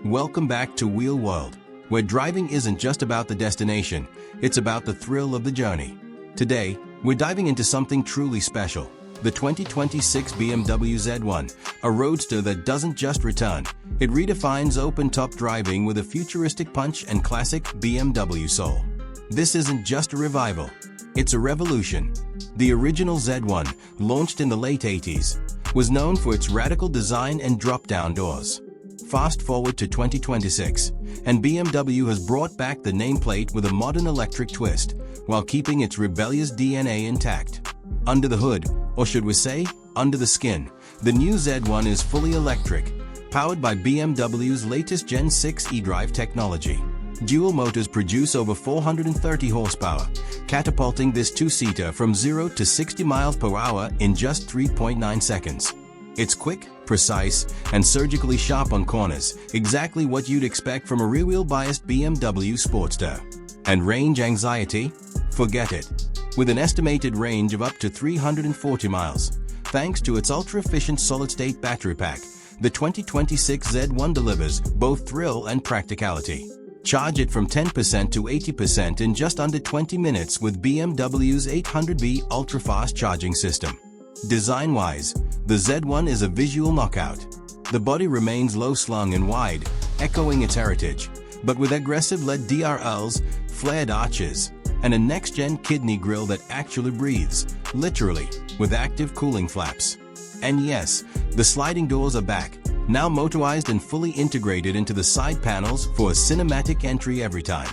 Welcome back to Wheel World, where driving isn't just about the destination, it's about the thrill of the journey. Today, we're diving into something truly special, the 2026 BMW Z1, a roadster that doesn't just return, it redefines open-top driving with a futuristic punch and classic BMW soul. This isn't just a revival, it's a revolution. The original Z1, launched in the late 80s, was known for its radical design and drop-down doors. Fast forward to 2026, and BMW has brought back the nameplate with a modern electric twist, while keeping its rebellious DNA intact. Under the hood, or should we say, under the skin, the new Z1 is fully electric, powered by BMW's latest Gen 6 iDrive technology. Dual motors produce over 430 horsepower, catapulting this two-seater from 0 to 60 miles per hour in just 3.9 seconds. It's quick, precise, and surgically sharp on corners, exactly what you'd expect from a rear-wheel biased BMW Sportster. And range anxiety? Forget it. With an estimated range of up to 340 miles, thanks to its ultra-efficient solid-state battery pack, the 2026 Z1 delivers both thrill and practicality. Charge it from 10% to 80% in just under 20 minutes with BMW's 800V ultra-fast charging system. Design-wise, the Z1 is a visual knockout. The body remains low-slung and wide, echoing its heritage, but with aggressive LED DRLs, flared arches, and a next-gen kidney grille that actually breathes, literally, with active cooling flaps. And yes, the sliding doors are back, now motorized and fully integrated into the side panels for a cinematic entry every time.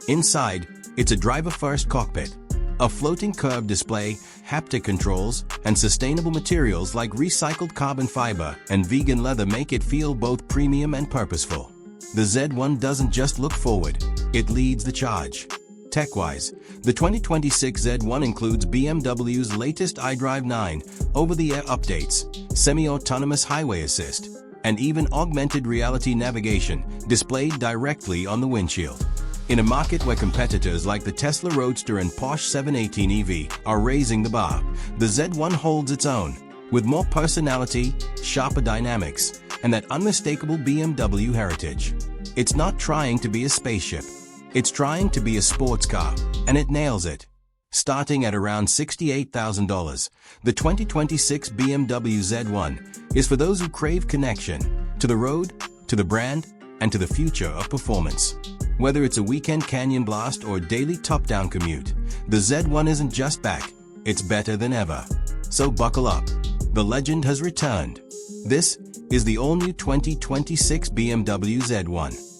Inside, it's a driver-first cockpit. A floating curved display, haptic controls, and sustainable materials like recycled carbon fiber and vegan leather make it feel both premium and purposeful. The Z1 doesn't just look forward, it leads the charge. Tech-wise, the 2026 Z1 includes BMW's latest iDrive 9, over-the-air updates, semi-autonomous highway assist, and even augmented reality navigation displayed directly on the windshield. In a market where competitors like the Tesla Roadster and Porsche 718 EV are raising the bar, the Z1 holds its own, with more personality, sharper dynamics, and that unmistakable BMW heritage. It's not trying to be a spaceship. It's trying to be a sports car, and it nails it. Starting at around $68,000, the 2026 BMW Z1 is for those who crave connection to the road, to the brand, and to the future of performance. Whether it's a weekend canyon blast or daily top-down commute, the Z1 isn't just back, it's better than ever. So buckle up. The legend has returned. This is the all-new 2026 BMW Z1.